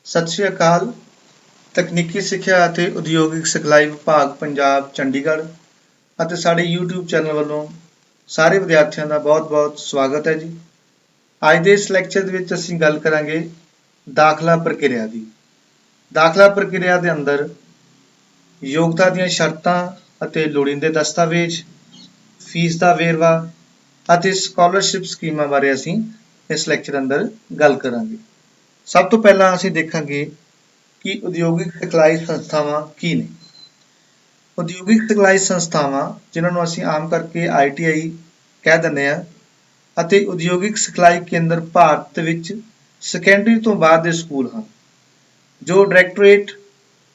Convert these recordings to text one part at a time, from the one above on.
ਸਤਿ ਸ਼੍ਰੀ ਅਕਾਲ। ਤਕਨੀਕੀ ਸਿੱਖਿਆ ਅਤੇ ਉਦਯੋਗਿਕ ਸਿਖਲਾਈ ਵਿਭਾਗ ਪੰਜਾਬ ਚੰਡੀਗੜ੍ਹ ਅਤੇ ਸਾਡੇ YouTube ਚੈਨਲ ਵੱਲੋਂ ਸਾਰੇ ਵਿਦਿਆਰਥੀਆਂ ਦਾ ਬਹੁਤ-ਬਹੁਤ ਸਵਾਗਤ ਹੈ ਜੀ। ਅੱਜ ਦੇ ਇਸ ਲੈਕਚਰ ਦੇ ਵਿੱਚ ਅਸੀਂ ਗੱਲ ਕਰਾਂਗੇ ਦਾਖਲਾ ਪ੍ਰਕਿਰਿਆ ਦੀ। ਦਾਖਲਾ ਪ੍ਰਕਿਰਿਆ ਦੇ ਅੰਦਰ ਯੋਗਤਾ ਦੀਆਂ ਸ਼ਰਤਾਂ ਅਤੇ ਲੋੜੀਂਦੇ ਦਸਤਾਵੇਜ਼, ਫੀਸ ਦਾ ਵੇਰਵਾ ਅਤੇ ਸਕਾਲਰਸ਼ਿਪ ਸਕੀਮਾਂ ਬਾਰੇ ਅਸੀਂ ਇਸ ਲੈਕਚਰ ਅੰਦਰ ਗੱਲ ਕਰਾਂਗੇ। ਸਭ ਤੋਂ ਪਹਿਲਾਂ ਅਸੀਂ ਦੇਖਾਂਗੇ ਕਿ ਉਦਯੋਗਿਕ ਸਿਖਲਾਈ ਸੰਸਥਾਵਾਂ ਕੀ ਨੇ। ਉਦਯੋਗਿਕ ਸਿਖਲਾਈ ਸੰਸਥਾਵਾਂ ਜਿਨ੍ਹਾਂ ਨੂੰ ਅਸੀਂ ਆਮ ਕਰਕੇ ITI ਕਹਿ ਦਿੰਦੇ ਹਾਂ ਅਤੇ ਉਦਯੋਗਿਕ ਸਿਖਲਾਈ ਕੇਂਦਰ ਭਾਰਤ ਵਿੱਚ ਸੈਕੰਡਰੀ ਤੋਂ ਬਾਅਦ ਦੇ ਸਕੂਲ ਹਨ ਜੋ ਡਾਇਰੈਕਟੋਰੇਟ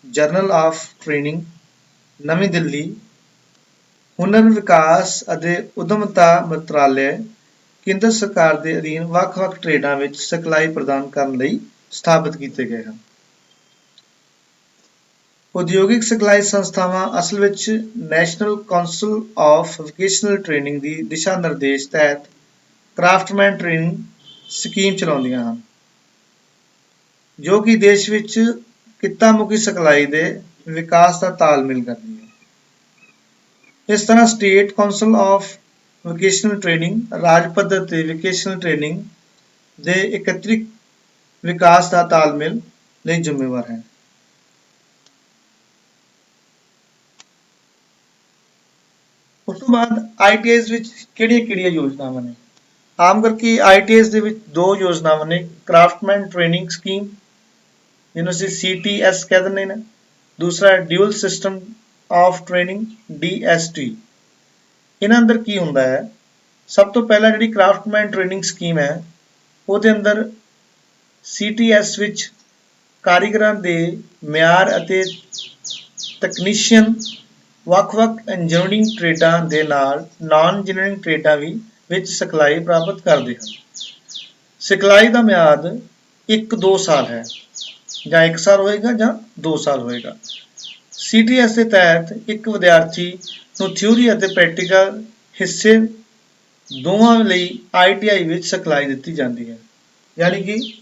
ਜਨਰਲ ਆਫ ਟ੍ਰੇਨਿੰਗ, ਨਵੀਂ ਦਿੱਲੀ, ਹੁਨਰ ਵਿਕਾਸ ਅਤੇ ਉੱਦਮਤਾ ਮੰਤਰਾਲੇ, ਕੇਂਦਰ ਸਰਕਾਰ ਦੇ ਅਧੀਨ ਵੱਖ-ਵੱਖ ਟ੍ਰੇਡਾਂ ਵਿੱਚ ਸਿਖਲਾਈ ਪ੍ਰਦਾਨ ਕਰਨ ਲਈ ਸਥਾਪਿਤ ਕੀਤੇ ਗਏ ਹਨ। ਉਦਯੋਗਿਕ ਸਿਖਲਾਈ ਸੰਸਥਾਵਾਂ ਅਸਲ ਵਿੱਚ national council of vocational training ਦੀ ਦਿਸ਼ਾ ਨਿਰਦੇਸ਼ ਤਹਿਤ ਕਰਾਫਟਮੈਨ ਟ੍ਰੇਨਿੰਗ ਸਕੀਮ ਚਲਾਉਂਦੀਆਂ ਹਨ ਜੋ ਕਿ ਦੇਸ਼ ਵਿੱਚ ਕਿੱਤਾ ਮੁਖੀ ਸਿਖਲਾਈ ਦੇ ਵਿਕਾਸ ਦਾ ਤਾਲਮੇਲ ਕਰਦੀ ਹੈ। ਇਸ ਤਰ੍ਹਾਂ state council of vocational training ਰਾਜ ਪੱਧਰ ਤੇ ਵੋਕੇਸ਼ਨਲ ਟ੍ਰੇਨਿੰਗ ਦੇ ਇਕੱਤਰਿਤ ਵਿਕਾਸ ਦਾ ਤਾਲਮੇਲ ਲਈ ਜ਼ਿੰਮੇਵਾਰ ਹੈ। ਉਸ ਤੋਂ ਬਾਅਦ ITIs ਵਿੱਚ ਕਿਹੜੀਆਂ ਯੋਜਨਾਵਾਂ ਨੇ। ਆਮ ਕਰਕੇ ITIs ਦੇ ਵਿੱਚ ਦੋ ਯੋਜਨਾਵਾਂ ਨੇ, ਕਰਾਫਟਮੈਨ ਟ੍ਰੇਨਿੰਗ ਸਕੀਮ ਜਿਹਨੂੰ ਅਸੀਂ CTS ਕਹਿ ਦਿੰਦੇ ਨੇ, ਦੂਸਰਾ dual system of training DST। ਇਹਨਾਂ ਅੰਦਰ ਕੀ ਹੁੰਦਾ ਹੈ, ਸਭ ਤੋਂ ਪਹਿਲਾਂ ਜਿਹੜੀ ਕਰਾਫਟਮੈਨ ਟ੍ਰੇਨਿੰਗ ਸਕੀਮ ਹੈ ਉਹਦੇ ਅੰਦਰ CTS ਵਿੱਚ ਕਾਰੀਗਰਾਂ ਦੇ ਮਿਆਰ ਅਤੇ ਤਕਨੀਸ਼ੀਅਨ ਵੱਖ-ਵੱਖ ਇੰਜੀਨੀਅਰਿੰਗ ਟ੍ਰੇਡਾਂ ਦੇ ਨਾਲ ਨਾਨ ਇੰਜੀਨੀਅਰਿੰਗ ਟ੍ਰੇਡਾਂ ਵਿੱਚ ਸਿਖਲਾਈ ਪ੍ਰਾਪਤ ਕਰਦੇ ਹਨ। ਸਿਖਲਾਈ ਦਾ ਮਿਆਦ 1-2 ਸਾਲ ਹੈ, ਜਾਂ 1 ਸਾਲ ਹੋਏਗਾ ਜਾਂ 2 ਸਾਲ ਹੋਏਗਾ। CTS ਦੇ ਤਹਿਤ ਇੱਕ ਵਿਦਿਆਰਥੀ ਨੂੰ ਥਿਊਰੀ ਅਤੇ ਪ੍ਰੈਕਟੀਕਲ ਹਿੱਸੇ ਦੋਵਾਂ ਲਈ ITI ਵਿੱਚ ਸਿਖਲਾਈ ਦਿੱਤੀ ਜਾਂਦੀ ਹੈ। ਯਾਨੀ ਕਿ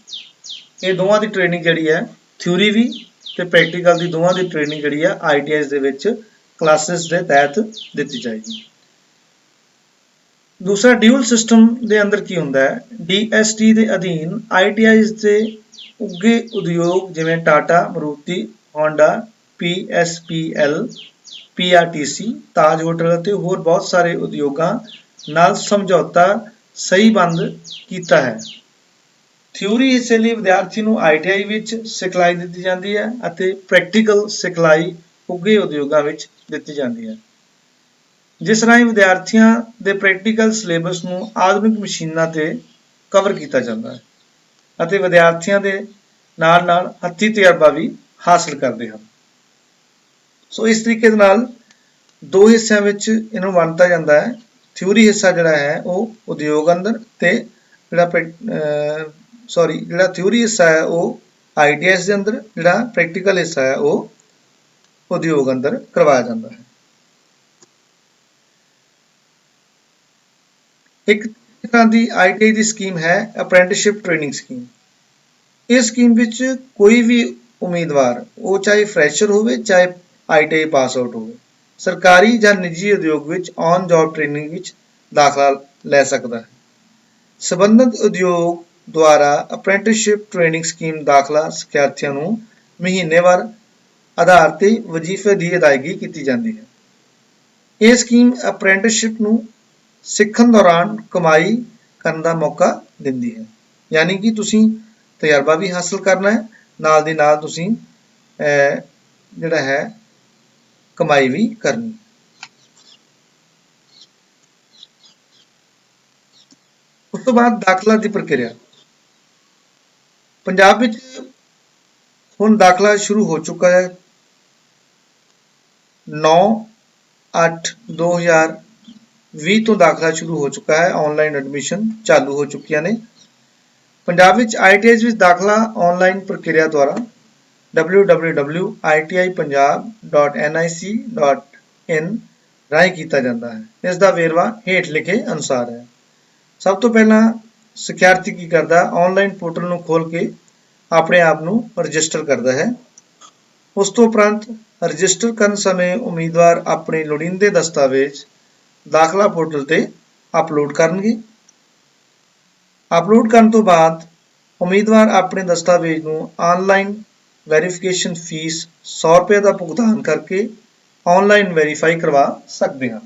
ਇਹ ਦੋਵਾਂ ਦੀ ਟ੍ਰੇਨਿੰਗ ਜਿਹੜੀ ਹੈ, ਥਿਊਰੀ ਵੀ ਤੇ ਪ੍ਰੈਕਟੀਕਲ ਦੀ ਦੋਵਾਂ ਦੀ ਟ੍ਰੇਨਿੰਗ ਜਿਹੜੀ ਹੈ ITIs ਦੇ ਵਿੱਚ ਕਲਾਸਿਸ ਦੇ ਤਹਿਤ ਦਿੱਤੀ ਜਾਏਗੀ। ਦੂਸਰਾ ਡਿਊਲ ਸਿਸਟਮ ਦੇ ਅੰਦਰ ਕੀ ਹੁੰਦਾ ਹੈ, DST ਦੇ ਅਧੀਨ ITIs ਦੇ ਉੱਘੇ ਉਦਯੋਗ ਜਿਵੇਂ Tata, Maruti, Honda, PSPL, PRTC, ਤਾਜ ਹੋਟਲ ਅਤੇ ਹੋਰ ਬਹੁਤ ਸਾਰੇ ਉਦਯੋਗਾਂ ਨਾਲ ਸਮਝੌਤਾ ਸਹੀਬੰਦ ਕੀਤਾ ਹੈ। ਥਿਊਰੀ ਹਿੱਸੇ ਲਈ ਵਿਦਿਆਰਥੀ ਨੂੰ ITI ਵਿੱਚ ਸਿਖਲਾਈ ਦਿੱਤੀ ਜਾਂਦੀ ਹੈ ਅਤੇ ਪ੍ਰੈਕਟੀਕਲ ਸਿਖਲਾਈ ਉੱਘੇ ਉਦਯੋਗਾਂ ਵਿੱਚ ਦਿੱਤੀ ਜਾਂਦੀ ਹੈ, ਜਿਸ ਰਾਹੀਂ ਵਿਦਿਆਰਥੀਆਂ ਦੇ ਪ੍ਰੈਕਟੀਕਲ ਸਿਲੇਬਸ ਨੂੰ ਆਧੁਨਿਕ ਮਸ਼ੀਨਾਂ ਤੇ ਕਵਰ ਕੀਤਾ ਜਾਂਦਾ ਹੈ ਅਤੇ ਵਿਦਿਆਰਥੀਆਂ ਦੇ ਨਾਲ-ਨਾਲ ਹੱਥੀਂ ਤਜਰਬਾ ਵੀ ਹਾਸਲ ਕਰਦੇ ਹਨ। ਸੋ ਇਸ ਤਰੀਕੇ ਦੇ ਨਾਲ ਦੋ ਹਿੱਸਿਆਂ ਵਿੱਚ ਇਹਨੂੰ ਵੰਡਿਆ ਜਾਂਦਾ ਹੈ। ਥਿਊਰੀ ਹਿੱਸਾ ਜਿਹੜਾ ਹੈ ਉਹ ਉਦਯੋਗ ਅੰਦਰ ਤੇ ਜਿਹੜਾ ਥਿਊਰੀ ਹਿੱਸਾ ਹੈ ਉਹ ITIs ਦੇ ਅੰਦਰ, ਜਿਹੜਾ ਪ੍ਰੈਕਟੀਕਲ ਹਿੱਸਾ ਹੈ ਉਹ ਉਦਯੋਗ ਅੰਦਰ ਕਰਵਾਇਆ ਜਾਂਦਾ ਹੈ। ਇੱਕ ਤਰ੍ਹਾਂ ਦੀ ITI ਦੀ ਸਕੀਮ ਹੈ ਅਪ੍ਰੈਂਟਿਸਸ਼ਿਪ ਟ੍ਰੇਨਿੰਗ ਸਕੀਮ। ਇਸ ਸਕੀਮ ਵਿੱਚ ਕੋਈ ਵੀ ਉਮੀਦਵਾਰ, ਉਹ ਚਾਹੇ ਫਰੈਸ਼ਰ ਹੋਵੇ ਚਾਹੇ ITI ਪਾਸ ਆਊਟ ਹੋਵੇ, ਸਰਕਾਰੀ ਜਾਂ ਨਿੱਜੀ ਉਦਯੋਗ ਵਿੱਚ ਔਨ ਜੌਬ ਟ੍ਰੇਨਿੰਗ ਵਿੱਚ ਦਾਖਲਾ ਲੈ ਸਕਦਾ ਹੈ। ਸੰਬੰਧਿਤ ਉਦਯੋਗ ਦੁਆਰਾ ਅਪ੍ਰੈਂਟਿਸਸ਼ਿਪ ਟ੍ਰੇਨਿੰਗ ਸਕੀਮ ਦਾਖਲਾ ਸਿੱਖਿਆਰਥੀਆਂ ਨੂੰ ਮਹੀਨੇਵਾਰ ਆਧਾਰ ਤੇ ਵਜ਼ੀਫੇ ਦੀ ਅਦਾਇਗੀ ਕੀਤੀ ਜਾਂਦੀ ਹੈ। ਇਹ ਸਕੀਮ ਅਪ੍ਰੈਂਟਿਸਸ਼ਿਪ ਨੂੰ ਸਿੱਖਣ ਦੌਰਾਨ ਕਮਾਈ ਕਰਨ ਦਾ ਮੌਕਾ ਦਿੰਦੀ ਹੈ, ਯਾਨੀ ਕਿ ਤੁਸੀਂ ਤਜਰਬਾ ਵੀ ਹਾਸਲ ਕਰਨਾ ਹੈ, ਨਾਲ ਦੀ ਨਾਲ ਤੁਸੀਂ ਜਿਹੜਾ ਹੈ ਕਮਾਈ ਵੀ ਕਰਨੀ। ਉਸ ਤੋਂ ਬਾਅਦ ਦਾਖਲਾ ਦੀ ਪ੍ਰਕਿਰਿਆ। ਪੰਜਾਬ ਵਿੱਚ ਹੁਣ ਦਾਖਲਾ ਸ਼ੁਰੂ ਹੋ ਚੁੱਕਾ ਹੈ। 9/8/2020 ਤੋਂ ਦਾਖਲਾ ਸ਼ੁਰੂ ਹੋ ਚੁੱਕਾ ਹੈ। ਆਨਲਾਈਨ ਐਡਮਿਸ਼ਨ ਚਾਲੂ ਹੋ ਚੁੱਕੀਆਂ ਨੇ। ਪੰਜਾਬ ਵਿੱਚ ITIs ਵਿੱਚ ਦਾਖਲਾ ਆਨਲਾਈਨ ਪ੍ਰਕਿਰਿਆ ਦੁਆਰਾ www.itipunjab.nic.in ਰਾਹੀਂ ਕੀਤਾ ਜਾਂਦਾ ਹੈ। ਇਸ ਦਾ ਵੇਰਵਾ ਹੇਠ ਲਿਖੇ ਅਨੁਸਾਰ ਹੈ। ਸਭ ਤੋਂ ਪਹਿਲਾਂ ਸਿੱਖਿਆਰਥੀ ਕੀ ਕਰਦਾ, ਆਨਲਾਈਨ ਪੋਰਟਲ ਨੂੰ ਖੋਲ ਕੇ ਆਪਣੇ ਆਪ ਨੂੰ ਰਜਿਸਟਰ ਕਰਦਾ ਹੈ। ਉਸ ਤੋਂ ਉਪਰੰਤ ਰਜਿਸਟਰ ਕਰਨ ਸਮੇਂ ਉਮੀਦਵਾਰ ਆਪਣੇ ਲੋੜੀਂਦੇ ਦਸਤਾਵੇਜ਼ ਦਾਖਲਾ ਪੋਰਟਲ ਤੇ ਅਪਲੋਡ ਕਰਨਗੇ। ਅਪਲੋਡ ਕਰਨ ਤੋਂ ਬਾਅਦ ਉਮੀਦਵਾਰ ਆਪਣੇ ਦਸਤਾਵੇਜ਼ ਨੂੰ ਆਨਲਾਈਨ ਵੈਰੀਫਿਕੇਸ਼ਨ ਫੀਸ 100 ਰੁਪਏ ਦਾ ਭੁਗਤਾਨ ਕਰਕੇ ਆਨਲਾਈਨ ਵੈਰੀਫਾਈ ਕਰਵਾ ਸਕਦੇ ਹਨ।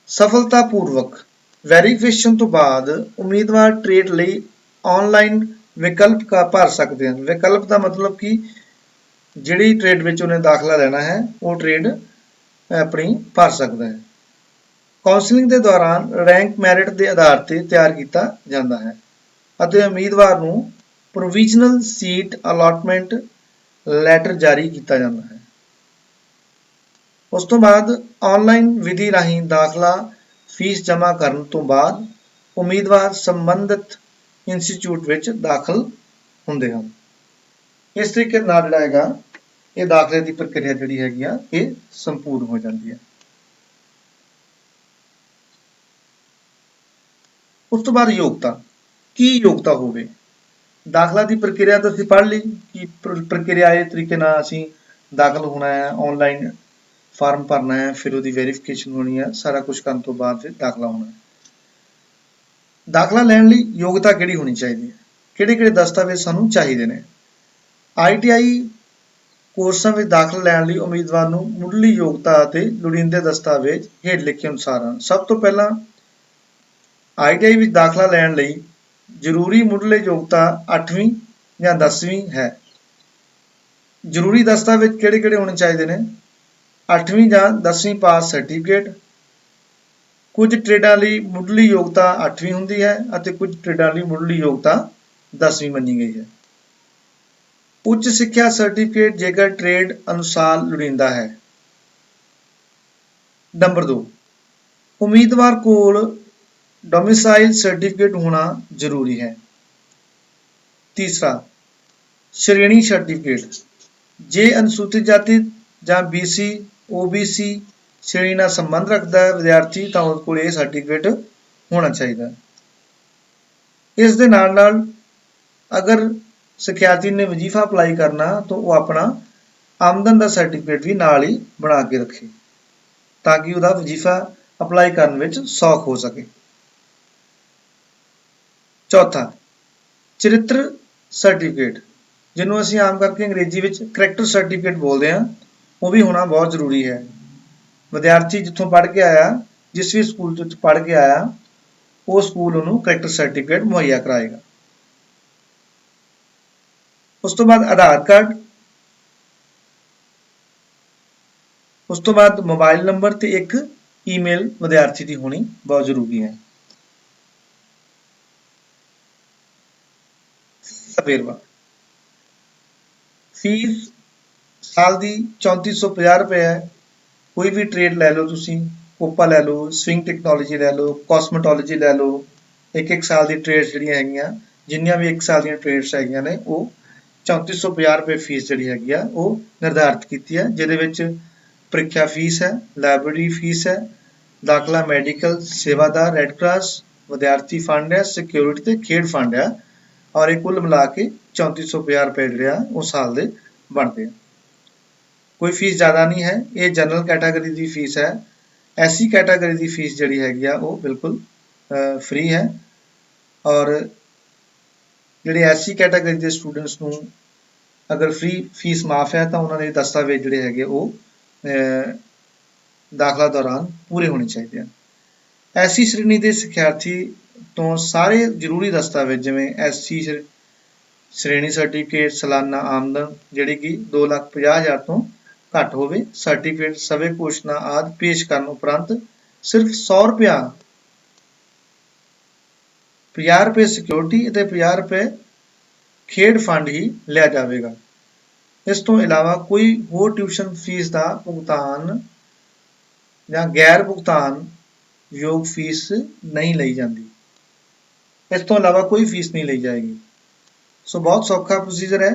ਸਫਲਤਾਪੂਰਵਕ ਵੈਰੀਫਿਕੇਸ਼ਨ ਤੋਂ ਬਾਅਦ ਉਮੀਦਵਾਰ ਟ੍ਰੇਡ ਲਈ ਆਨਲਾਈਨ ਵਿਕਲਪ ਭਰ ਸਕਦੇ ਹਨ। ਵਿਕਲਪ ਦਾ ਮਤਲਬ ਕਿ ਜਿਹੜੀ ਟ੍ਰੇਡ ਵਿੱਚ ਉਹਨੇ ਦਾਖਲਾ ਲੈਣਾ ਹੈ ਉਹ ਟ੍ਰੇਡ ਆਪਣੀ ਭਰ ਸਕਦਾ ਹੈ। ਕਾਉਂਸਲਿੰਗ ਦੇ ਦੌਰਾਨ ਰੈਂਕ ਮੈਰਿਟ ਦੇ ਆਧਾਰ ਤੇ ਤਿਆਰ ਕੀਤਾ ਜਾਂਦਾ ਹੈ ਅਤੇ ਉਮੀਦਵਾਰ ਨੂੰ ਪ੍ਰੋਵੀਜ਼ਨਲ ਸੀਟ ਅਲਾਟਮੈਂਟ ਲੈਟਰ ਜਾਰੀ ਕੀਤਾ ਜਾਂਦਾ ਹੈ। ਉਸ ਤੋਂ ਬਾਅਦ ਆਨਲਾਈਨ ਵਿਧੀ ਰਾਹੀਂ ਦਾਖਲਾ ਫੀਸ ਜਮ੍ਹਾਂ ਕਰਨ ਤੋਂ ਬਾਅਦ ਉਮੀਦਵਾਰ ਸੰਬੰਧਿਤ ਇੰਸਟੀਚਿਊਟ ਵਿੱਚ ਦਾਖਲ ਹੁੰਦੇ ਹਨ। ਇਸ ਤਰੀਕੇ ਨਾਲ ਜਿਹੜਾ ਹੈਗਾ ਇਹ ਦਾਖਲੇ ਦੀ ਪ੍ਰਕਿਰਿਆ ਜਿਹੜੀ ਹੈਗੀ ਆ ਇਹ ਸੰਪੂਰਨ ਹੋ ਜਾਂਦੀ ਹੈ। ਉਸ ਤੋਂ ਬਾਅਦ ਯੋਗਤਾ, ਕੀ ਯੋਗਤਾ ਹੋਵੇ। ਦਾਖਲਾ ਦੀ ਪ੍ਰਕਿਰਿਆ ਤਾਂ ਅਸੀਂ ਪੜ੍ਹ ਲਈ ਕਿ ਪ੍ਰਕਿਰਿਆ ਇਹ ਤਰੀਕੇ ਨਾਲ ਅਸੀਂ ਦਾਖਲ ਹੋਣਾ ਹੈ, ਆਨਲਾਈਨ ਫਾਰਮ ਭਰਨਾ ਹੈ, ਫਿਰ ਉਹਦੀ ਵੈਰੀਫਿਕੇਸ਼ਨ ਹੋਣੀ ਹੈ, ਸਾਰਾ ਕੁਝ ਕਰਨ ਤੋਂ ਬਾਅਦ ਫਿਰ ਦਾਖਲਾ ਹੋਣਾ ਹੈ। ਦਾਖਲਾ ਲੈਣ ਲਈ ਯੋਗਤਾ ਕਿਹੜੀ ਹੋਣੀ ਚਾਹੀਦੀ ਹੈ, ਕਿਹੜੇ ਕਿਹੜੇ ਦਸਤਾਵੇਜ਼ ਸਾਨੂੰ ਚਾਹੀਦੇ ਨੇ। ITI ਕੋਰਸਾਂ ਵਿੱਚ ਦਾਖਲਾ ਲੈਣ ਲਈ ਉਮੀਦਵਾਰ ਨੂੰ ਮੁੱਢਲੀ ਯੋਗਤਾ ਅਤੇ ਲੋੜੀਂਦੇ ਦਸਤਾਵੇਜ਼ ਹੇਠ ਲਿਖੇ ਅਨੁਸਾਰ ਹਨ। ਸਭ ਤੋਂ ਪਹਿਲਾਂ ITI ਵਿੱਚ ਦਾਖਲਾ ਲੈਣ ਲਈ ਜ਼ਰੂਰੀ ਮੁੱਢਲੇ ਯੋਗਤਾ 8ਵੀਂ ਜਾਂ 10ਵੀਂ ਹੈ। ਜ਼ਰੂਰੀ ਦਸਤਾਵੇਜ਼ ਕਿਹੜੇ ਕਿਹੜੇ ਹੋਣੇ ਚਾਹੀਦੇ ਨੇ। 8ਵੀਂ ਜਾਂ 10ਵੀਂ ਪਾਸ ਸਰਟੀਫਿਕੇਟ। ਕੁਝ ਟ੍ਰੇਡਾਂ ਲਈ ਮੁੱਢਲੀ ਯੋਗਤਾ 8ਵੀਂ ਹੁੰਦੀ ਹੈ ਅਤੇ ਕੁਝ ਟ੍ਰੇਡਾਂ ਲਈ ਮੁੱਢਲੀ ਯੋਗਤਾ 10ਵੀਂ ਮੰਨੀ ਗਈ ਹੈ। ਉੱਚ ਸਿੱਖਿਆ ਸਰਟੀਫਿਕੇਟ ਜੇਕਰ ਟ੍ਰੇਡ ਅਨੁਸਾਰ ਲੋੜੀਂਦਾ ਹੈ। ਨੰਬਰ 2, ਉਮੀਦਵਾਰ ਕੋਲ ਡੋਮਿਸਾਈਲ ਸਰਟੀਫਿਕੇਟ ਹੋਣਾ ਜ਼ਰੂਰੀ ਹੈ। ਤੀਸਰਾ, ਸ਼੍ਰੇਣੀ ਸਰਟੀਫਿਕੇਟ, ਜੇ ਅਨੁਸੂਚਿਤ ਜਾਤੀ ਜਾਂ BC OBC ਸ਼੍ਰੇਣੀ ਨਾਲ ਸੰਬੰਧ ਰੱਖਦਾ ਹੈ ਵਿਦਿਆਰਥੀ ਤਾਂ ਉਸ ਕੋਲ ਇਹ ਸਰਟੀਫਿਕੇਟ ਹੋਣਾ ਚਾਹੀਦਾ ਹੈ। ਇਸ ਦੇ ਨਾਲ ਨਾਲ ਅਗਰ ਸਿੱਖਿਆਰਥੀ ਨੇ ਵਜ਼ੀਫਾ ਅਪਲਾਈ ਕਰਨਾ ਤਾਂ ਉਹ ਆਪਣਾ ਆਮਦਨ ਦਾ ਸਰਟੀਫਿਕੇਟ ਵੀ ਨਾਲ ਹੀ ਬਣਾ ਕੇ ਰੱਖੇ ਤਾਂ ਕਿ ਉਹਦਾ ਵਜ਼ੀਫਾ ਅਪਲਾਈ ਕਰਨ ਵਿੱਚ ਸੌਖ ਹੋ ਸਕੇ। ਚੌਥਾ, ਚਰਿੱਤਰ ਸਰਟੀਫਿਕੇਟ, ਜਿਹਨੂੰ ਅਸੀਂ ਆਮ ਕਰਕੇ ਅੰਗਰੇਜ਼ੀ ਵਿੱਚ ਕਰੈਕਟਰ ਸਰਟੀਫਿਕੇਟ ਬੋਲਦੇ ਹਾਂ, ਉਹ ਵੀ ਹੋਣਾ ਬਹੁਤ ਜ਼ਰੂਰੀ ਹੈ। ਵਿਦਿਆਰਥੀ ਜਿੱਥੋਂ ਪੜ੍ਹ ਕੇ ਆਇਆ, ਜਿਸ ਵੀ ਸਕੂਲ ਵਿੱਚ ਪੜ੍ਹ ਕੇ ਆਇਆ, ਉਹ ਸਕੂਲ ਉਹਨੂੰ ਕਰੈਕਟਰ ਸਰਟੀਫਿਕੇਟ ਮੁਹੱਈਆ ਕਰਾਏਗਾ। ਉਸ ਤੋਂ ਬਾਅਦ ਆਧਾਰ ਕਾਰਡ, ਉਸ ਤੋਂ ਬਾਅਦ ਮੋਬਾਈਲ ਨੰਬਰ ਤੇ ਇੱਕ ਈਮੇਲ ਵਿਦਿਆਰਥੀ ਦੀ ਹੋਣੀ ਬਹੁਤ ਜ਼ਰੂਰੀ ਹੈ। ਵੇਰਵਾ, ਫੀਸ ਸਾਲ ਦੀ 3450 ਰੁਪਏ ਹੈ। ਕੋਈ ਵੀ ਟ੍ਰੇਡ ਲੈ ਲਓ ਤੁਸੀਂ, ਕੋਪਾ ਲੈ ਲਓ, ਸਵਿੰਗ ਟੈਕਨੋਲੋਜੀ ਲੈ ਲਓ, ਕਾਸਮੈਟੋਲੋਜੀ ਲੈ ਲਓ, ਇੱਕ ਸਾਲ ਦੀ ਟ੍ਰੇਡਸ ਜਿਹੜੀਆਂ ਹੈਗੀਆਂ, ਜਿੰਨੀਆਂ ਵੀ 1 ਸਾਲ ਦੀਆਂ ਟ੍ਰੇਡਸ ਹੈਗੀਆਂ ਨੇ ਉਹ 3450 ਰੁਪਏ ਫੀਸ ਜਿਹੜੀ ਹੈਗੀ ਆ ਉਹ ਨਿਰਧਾਰਿਤ ਕੀਤੀ ਹੈ, ਜਿਹਦੇ ਵਿੱਚ ਪ੍ਰੀਖਿਆ ਫੀਸ ਹੈ, ਲਾਇਬ੍ਰੇਰੀ ਫੀਸ ਹੈ, ਦਾਖਲਾ ਮੈਡੀਕਲ, ਸੇਵਾਦਾਰ, ਰੈੱਡ ਕਰਾਸ, ਵਿਦਿਆਰਥੀ ਫੰਡ ਹੈ, ਸਿਕਿਉਰਿਟੀ ਤੇ ਖੇਡ ਫੰਡ ਹੈ, ਔਰ ਇਹ ਕੁੱਲ ਮਿਲਾ ਕੇ 3450 ਰੁਪਏ ਜਿਹੜੇ ਆ ਉਹ ਸਾਲ ਦੇ ਬਣਦੇ ਆ। ਕੋਈ ਫੀਸ ਜ਼ਿਆਦਾ ਨਹੀਂ ਹੈ। ਇਹ ਜਨਰਲ ਕੈਟਾਗਰੀ ਦੀ ਫੀਸ ਹੈ। SC ਕੈਟਾਗਰੀ ਦੀ ਫੀਸ ਜਿਹੜੀ ਹੈਗੀ ਆ ਉਹ ਬਿਲਕੁਲ ਫ੍ਰੀ ਹੈ, ਔਰ ਜਿਹੜੇ SC ਕੈਟਾਗਰੀ ਦੇ ਸਟੂਡੈਂਟਸ ਨੂੰ ਅਗਰ ਫੀਸ ਮਾਫ ਹੈ ਤਾਂ ਉਹਨਾਂ ਦੇ ਦਸਤਾਵੇਜ਼ ਜਿਹੜੇ ਹੈਗੇ ਉਹ ਦਾਖਲਾ ਦੌਰਾਨ ਪੂਰੇ ਹੋਣੇ ਚਾਹੀਦੇ ਹਨ। SC ਸ਼੍ਰੇਣੀ ਦੇ ਸਿੱਖਿਆਰਥੀ ਤੋਂ ਸਾਰੇ ਜ਼ਰੂਰੀ ਦਸਤਾਵੇਜ਼ ਜਿਵੇਂ SC ਸ਼੍ਰੇਣੀ ਸਰਟੀਫਿਕੇਟ, ਸਾਲਾਨਾ ਆਮਦਨ ਜਿਹੜੀ ਕਿ 2,50,000 ਤੋਂ ਘੱਟ ਹੋਵੇ, ਸਰਟੀਫਿਕੇਟ, ਸਵੈ ਘੋਸ਼ਣਾ ਆਦਿ ਪੇਸ਼ ਕਰਨ ਉਪਰੰਤ ਸਿਰਫ 100 ਰੁਪਇਆ 50 ਰੁਪਏ ਸਿਕਿਉਰਿਟੀ ਅਤੇ 50 ਰੁਪਏ ਖੇਡ ਫੰਡ ਹੀ ਲਿਆ ਜਾਵੇਗਾ। ਇਸ ਤੋਂ ਇਲਾਵਾ ਕੋਈ ਹੋਰ ਟਿਊਸ਼ਨ ਫੀਸ ਦਾ ਭੁਗਤਾਨ ਜਾਂ ਗੈਰ ਭੁਗਤਾਨ ਯੋਗ ਫੀਸ ਨਹੀਂ ਲਈ ਜਾਂਦੀ। ਇਸ ਤੋਂ ਇਲਾਵਾ ਕੋਈ ਫੀਸ ਨਹੀਂ ਲਈ ਜਾਏਗੀ। ਸੋ ਬਹੁਤ ਸੌਖਾ ਪ੍ਰੋਸੀਜਰ ਹੈ।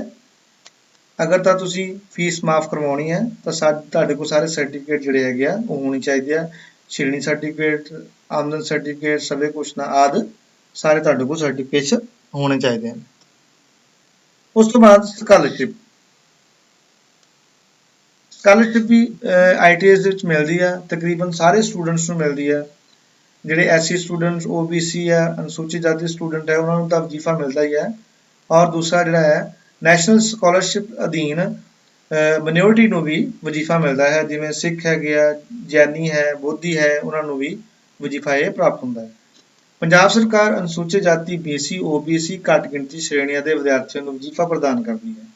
ਅਗਰ ਤਾਂ ਤੁਸੀਂ ਫੀਸ ਮਾਫ ਕਰਵਾਉਣੀ ਹੈ ਤਾਂ ਤੁਹਾਡੇ ਕੋਲ ਸਾਰੇ ਸਰਟੀਫਿਕੇਟ ਜਿਹੜੇ ਹੈਗੇ ਆ ਉਹ ਹੋਣੇ ਚਾਹੀਦੇ ਆ। ਸ਼੍ਰੇਣੀ ਸਰਟੀਫਿਕੇਟ, ਆਮਦਨ ਸਰਟੀਫਿਕੇਟ, ਸਵੈ ਘੋਸ਼ਣਾ ਆਦਿ ਸਾਰੇ ਤੁਹਾਡੇ ਕੋਲ ਸਰਟੀਫਿਕੇਟ ਹੋਣੇ ਚਾਹੀਦੇ ਹਨ। ਉਸ ਤੋਂ ਬਾਅਦ ਸਕਾਲਰਸ਼ਿਪ ਵੀ ITIs ਦੇ ਵਿੱਚ ਮਿਲਦੀ ਆ, ਤਕਰੀਬਨ ਸਾਰੇ ਸਟੂਡੈਂਟਸ ਨੂੰ ਮਿਲਦੀ ਆ। ਜਿਹੜੇ SC ਸਟੂਡੈਂਟਸ, OBC ਆ, ਅਨੁਸੂਚਿਤ ਜਾਤੀ ਸਟੂਡੈਂਟ ਹੈ, ਉਹਨਾਂ ਨੂੰ ਤਾਂ ਵਜ਼ੀਫਾ ਮਿਲਦਾ ਹੀ ਹੈ। ਔਰ ਦੂਸਰਾ ਜਿਹੜਾ ਹੈ ਨੈਸ਼ਨਲ ਸਕਾਲਰਸ਼ਿਪ ਅਧੀਨ ਮਿਨੋਰਿਟੀ ਨੂੰ ਵੀ ਵਜ਼ੀਫਾ ਮਿਲਦਾ ਹੈ, ਜਿਵੇਂ ਸਿੱਖ ਹੈਗੇ ਆ, ਜੈਨੀ ਹੈ, ਬੋਧੀ ਹੈ, ਉਹਨਾਂ ਨੂੰ ਵੀ ਵਜ਼ੀਫਾ ਇਹ ਪ੍ਰਾਪਤ ਹੁੰਦਾ ਹੈ। ਪੰਜਾਬ ਸਰਕਾਰ ਅਨੁਸੂਚਿਤ ਜਾਤੀ BC OBC ਘੱਟ ਗਿਣਤੀ ਸ਼੍ਰੇਣੀਆਂ ਦੇ ਵਿਦਿਆਰਥੀਆਂ ਨੂੰ ਵਜ਼ੀਫਾ ਪ੍ਰਦਾਨ ਕਰਦੀ ਹੈ।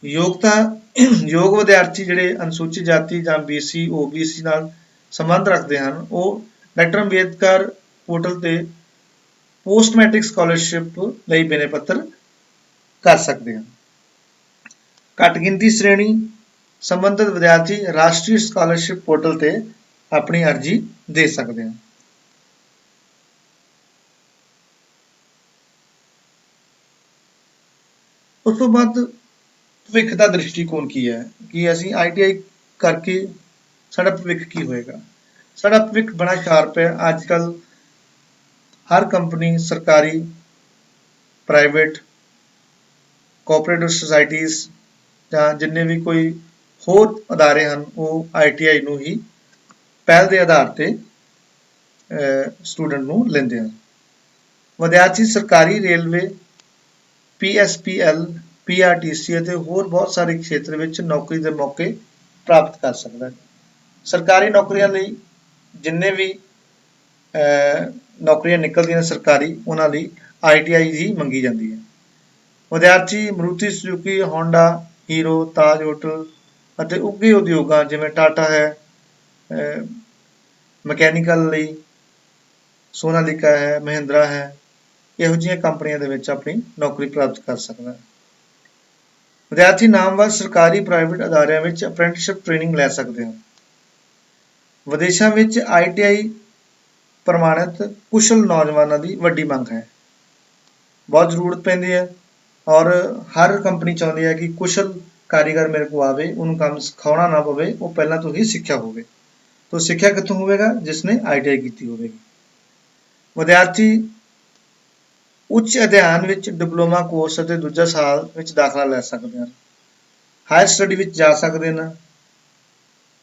ਯੋਗ ਵਿਦਿਆਰਥੀ ਜਿਹੜੇ ਅਨੁਸੂਚਿਤ ਜਾਤੀ ਜਾਂ BC OBC ਨਾਲ ਸੰਬੰਧ ਰੱਖਦੇ ਹਨ, ਉਹ ਡਾਕਟਰ ਅੰਬੇਦਕਰ ਪੋਰਟਲ ਤੇ ਪੋਸਟ ਮੈਟ੍ਰਿਕ ਸਕਾਲਰਸ਼ਿਪ ਲਈ ਬੇਨਤੀ ਪੱਤਰ ਕਰ ਸਕਦੇ ਹਨ। ਘੱਟ ਗਿਣਤੀ ਸ਼੍ਰੇਣੀ ਸੰਬੰਧਿਤ ਵਿਦਿਆਰਥੀ ਰਾਸ਼ਟਰੀ ਸਕਾਲਰਸ਼ਿਪ ਪੋਰਟਲ ਤੇ ਆਪਣੀ ਅਰਜ਼ੀ ਦੇ ਸਕਦੇ ਹਨ। ਉਸ ਤੋਂ ਬਾਅਦ ਭਵਿੱਖ ਦਾ ਦ੍ਰਿਸ਼ਟੀਕੋਣ ਕੀ ਹੈ ਕਿ ਅਸੀਂ ITI ਕਰਕੇ ਸਾਡਾ ਭਵਿੱਖ ਕੀ ਹੋਏਗਾ। ਸਾਡਾ ਭਵਿੱਖ ਬੜਾ ਸ਼ਾਰਪ ਹੈ। ਅੱਜ ਕੱਲ ਹਰ ਕੰਪਨੀ, ਸਰਕਾਰੀ, ਪ੍ਰਾਈਵੇਟ, ਕੋਆਪਰੇਟਿਵ ਸੁਸਾਇਟੀਜ਼ ਜਾਂ ਜਿੰਨੇ ਵੀ ਕੋਈ ਹੋਰ ਅਦਾਰੇ ਹਨ, ਉਹ ITI ਨੂੰ ਹੀ ਪਹਿਲ ਦੇ ਆਧਾਰ ਤੇ ਸਟੂਡੈਂਟ ਨੂੰ ਲੈਂਦੇ ਹਨ। ਵਿਦਿਆਰਥੀ ਸਰਕਾਰੀ, ਰੇਲਵੇ, PSPL, PRTC ਅਤੇ ਹੋਰ ਬਹੁਤ ਸਾਰੇ ਖੇਤਰ ਵਿੱਚ ਨੌਕਰੀ ਦੇ ਮੌਕੇ ਪ੍ਰਾਪਤ ਕਰ ਸਕਦਾ ਹੈ। ਸਰਕਾਰੀ ਨੌਕਰੀਆਂ ਲਈ ਜਿੰਨੇ ਵੀ ਨੌਕਰੀਆਂ ਨਿਕਲਦੀਆਂ ਸਰਕਾਰੀ, ਉਹਨਾਂ ਲਈ ITI ਹੀ ਮੰਗੀ ਜਾਂਦੀ ਹੈ। ਵਿਦਿਆਰਥੀ ਮਾਰੂਤੀ ਸੁਜ਼ੂਕੀ, ਹੋਂਡਾ, ਹੀਰੋ, ਤਾਜ ਹੋਟਲ ਅਤੇ ਉੱਘੇ ਉਦਯੋਗਾਂ ਜਿਵੇਂ ਟਾਟਾ ਹੈ, ਮਕੈਨੀਕਲ ਲਈ ਸੋਨਾਲੀਕਾ ਹੈ, ਮਹਿੰਦਰਾ ਹੈ, ਇਹੋ ਜਿਹੀਆਂ ਕੰਪਨੀਆਂ ਦੇ ਵਿੱਚ ਆਪਣੀ ਨੌਕਰੀ ਪ੍ਰਾਪਤ ਕਰ ਸਕਦਾ ਹੈ। ਵਿਦਿਆਰਥੀ ਨਾਮਵਰ ਸਰਕਾਰੀ, ਪ੍ਰਾਈਵੇਟ ਅਦਾਰਿਆਂ ਵਿੱਚ ਅਪ੍ਰੈਂਟਿਸਸ਼ਿਪ ਟ੍ਰੇਨਿੰਗ ਲੈ ਸਕਦੇ ਹਨ। ਵਿਦੇਸ਼ਾਂ ਵਿੱਚ ITI ਪ੍ਰਮਾਣਿਤ ਕੁਸ਼ਲ ਨੌਜਵਾਨਾਂ ਦੀ ਵੱਡੀ ਮੰਗ ਹੈ। ਬਹੁਤ ਜ਼ਰੂਰਤ ਪੈਂਦੀ ਹੈ ਔਰ ਹਰ ਕੰਪਨੀ ਚਾਹੁੰਦੀ ਹੈ ਕਿ ਕੁਸ਼ਲ ਕਾਰੀਗਰ ਮੇਰੇ ਕੋਲ ਆਵੇ, ਉਹਨੂੰ ਕੰਮ ਸਿਖਾਉਣਾ ਨਾ ਪਵੇ, ਉਹ ਪਹਿਲਾਂ ਤੋਂ ਹੀ ਸਿੱਖਿਆ ਹੋਵੇ। ਤਾਂ ਸਿੱਖਿਆ ਕਿੱਥੋਂ ਹੋਵੇਗਾ? ਜਿਸਨੇ ITI ਕੀਤੀ ਹੋਵੇਗੀ। ਵਿਦਿਆਰਥੀ ਉੱਚ ਅਧਿਐਨ ਵਿੱਚ ਡਿਪਲੋਮਾ ਕੋਰਸ ਅਤੇ ਦੂਜਾ ਸਾਲ ਵਿੱਚ ਦਾਖਲਾ ਲੈ ਸਕਦੇ ਹਨ। ਹਾਇਰ ਸਟੱਡੀ ਵਿੱਚ ਜਾ ਸਕਦੇ ਹਨ।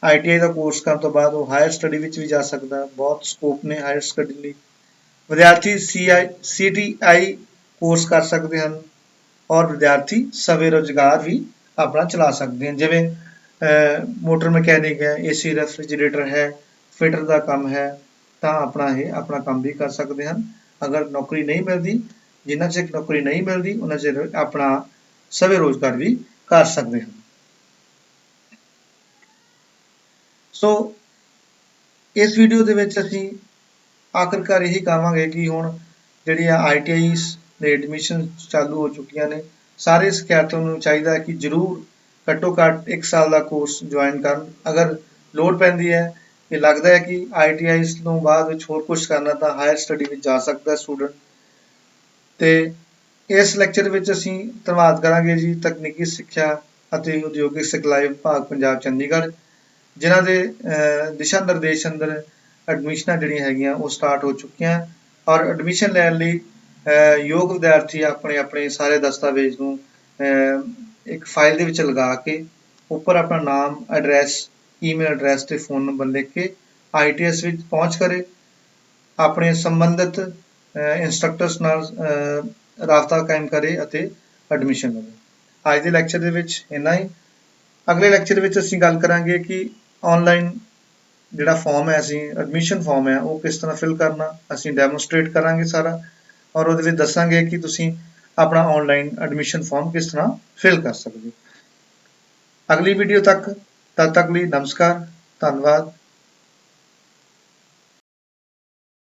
ITI ਦਾ ਕੋਰਸ ਕਰਨ ਤੋਂ ਬਾਅਦ ਉਹ ਹਾਇਰ ਸਟੱਡੀ ਵਿੱਚ ਵੀ ਜਾ ਸਕਦਾ। ਬਹੁਤ ਸਕੋਪ ਨੇ ਹਾਇਰ ਸਟੱਡੀ ਲਈ। ਵਿਦਿਆਰਥੀ CTI ਕੋਰਸ ਕਰ ਸਕਦੇ ਹਨ ਔਰ ਵਿਦਿਆਰਥੀ ਸਵੈ ਰੁਜ਼ਗਾਰ ਵੀ ਆਪਣਾ ਚਲਾ ਸਕਦੇ ਹਨ, ਜਿਵੇਂ ਮੋਟਰ ਮਕੈਨਿਕ ਹੈ, AC ਰੈਫ੍ਰਿਜਰੇਟਰ ਹੈ, ਫਿਟਰ ਦਾ ਕੰਮ ਹੈ, ਤਾਂ ਆਪਣਾ ਕੰਮ ਵੀ ਕਰ ਸਕਦੇ ਹਨ। ਅਗਰ ਨੌਕਰੀ ਨਹੀਂ ਮਿਲਦੀ, ਜਿੰਨਾ ਚਿਰ ਨੌਕਰੀ ਨਹੀਂ ਮਿਲਦੀ ਉਹਨਾਂ ਚਿਰ ਆਪਣਾ ਸਵੈ ਰੁਜ਼ਗਾਰ ਵੀ ਕਰ ਸਕਦੇ ਹਨ। ਸੋ ਇਸ ਵੀਡੀਓ ਦੇ ਵਿੱਚ ਅਸੀਂ ਆਖਿਰਕਾਰ ਇਹੀ ਕਹਾਂਗੇ ਕਿ ਹੁਣ ਜਿਹੜੀਆਂ ITIs ਦੇ ਐਡਮਿਸ਼ਨ ਚਾਲੂ ਹੋ ਚੁੱਕੀਆਂ ਨੇ, ਸਾਰੇ ਸਿਖਿਆਰਥੀਆਂ ਨੂੰ ਚਾਹੀਦਾ ਹੈ ਕਿ ਜ਼ਰੂਰ ਘੱਟੋ ਘੱਟ 1 ਸਾਲ ਦਾ ਕੋਰਸ ਜੁਆਇਨ ਕਰਨ। ਅਗਰ ਲੋੜ ਪੈਂਦੀ ਹੈ ਕਿ ਲੱਗਦਾ ਹੈ ਕਿ ITIs ਤੋਂ ਬਾਅਦ ਵਿੱਚ ਹੋਰ ਕੁਝ ਕਰਨਾ, ਤਾਂ ਹਾਇਰ ਸਟੱਡੀ ਵਿੱਚ ਜਾ ਸਕਦਾ ਸਟੂਡੈਂਟ। ਤੇ ਇਸ ਲੈਕਚਰ ਵਿੱਚ ਅਸੀਂ ਧੰਨਵਾਦ ਕਰਾਂਗੇ ਜੀ ਤਕਨੀਕੀ ਸਿੱਖਿਆ ਅਤੇ ਉਦਯੋਗਿਕ ਸਿਖਲਾਈ ਵਿਭਾਗ ਪੰਜਾਬ ਚੰਡੀਗੜ੍ਹ, ਜਿਨ੍ਹਾਂ ਦੇ ਦਿਸ਼ਾ ਨਿਰਦੇਸ਼ ਅੰਦਰ ਐਡਮਿਸ਼ਨਾਂ ਜਿਹੜੀਆਂ ਹੈਗੀਆਂ ਉਹ ਸਟਾਰਟ ਹੋ ਚੁੱਕੀਆਂ ਔਰ ਐਡਮਿਸ਼ਨ ਲੈਣ ਲਈ ਯੋਗ ਵਿਦਿਆਰਥੀ ਆਪਣੇ ਸਾਰੇ ਦਸਤਾਵੇਜ਼ ਨੂੰ ਇੱਕ ਫਾਈਲ ਦੇ ਵਿੱਚ ਲਗਾ ਕੇ ਉੱਪਰ ਆਪਣਾ ਨਾਮ, ਐਡਰੈਸ, ਈਮੇਲ ਐਡਰੈਸ ਤੇ ਫ਼ੋਨ ਨੰਬਰ ਲਿਖ ਕੇ ITIs ਵਿੱਚ ਪਹੁੰਚ ਕਰੇ, ਆਪਣੇ ਸੰਬੰਧਿਤ ਇੰਸਟ੍ਰਕਟਰਸ ਨਾਲ ਰਾਬਤਾ ਕਾਇਮ ਕਰੇ ਅਤੇ ਐਡਮਿਸ਼ਨ ਲਵੇ। ਅੱਜ ਦੇ ਲੈਕਚਰ ਦੇ ਵਿੱਚ ਇੰਨਾ ਹੀ। ਅਗਲੇ ਲੈਕਚਰ ਵਿੱਚ ਅਸੀਂ ਗੱਲ ਕਰਾਂਗੇ ਕਿ ਆਨਲਾਈਨ ਜਿਹੜਾ ਫਾਰਮ ਹੈ, ਅਸੀਂ ਐਡਮਿਸ਼ਨ ਫਾਰਮ ਹੈ, ਉਹ ਕਿਸ ਤਰ੍ਹਾਂ ਫਿਲ ਕਰਨਾ। ਅਸੀਂ ਡੈਮੋਸਟ੍ਰੇਟ ਕਰਾਂਗੇ ਸਾਰਾ ਔਰ ਉਹਦੇ ਵਿੱਚ ਦੱਸਾਂਗੇ ਕਿ ਤੁਸੀਂ ਆਪਣਾ ਆਨਲਾਈਨ ਐਡਮਿਸ਼ਨ ਫਾਰਮ ਕਿਸ ਤਰ੍ਹਾਂ ਫਿਲ ਕਰ ਸਕਦੇ ਹੋ। ਅਗਲੀ ਵੀਡੀਓ ਤੱਕ, ਤਦ ਤੱਕ ਲਈ ਨਮਸਕਾਰ, ਧੰਨਵਾਦ।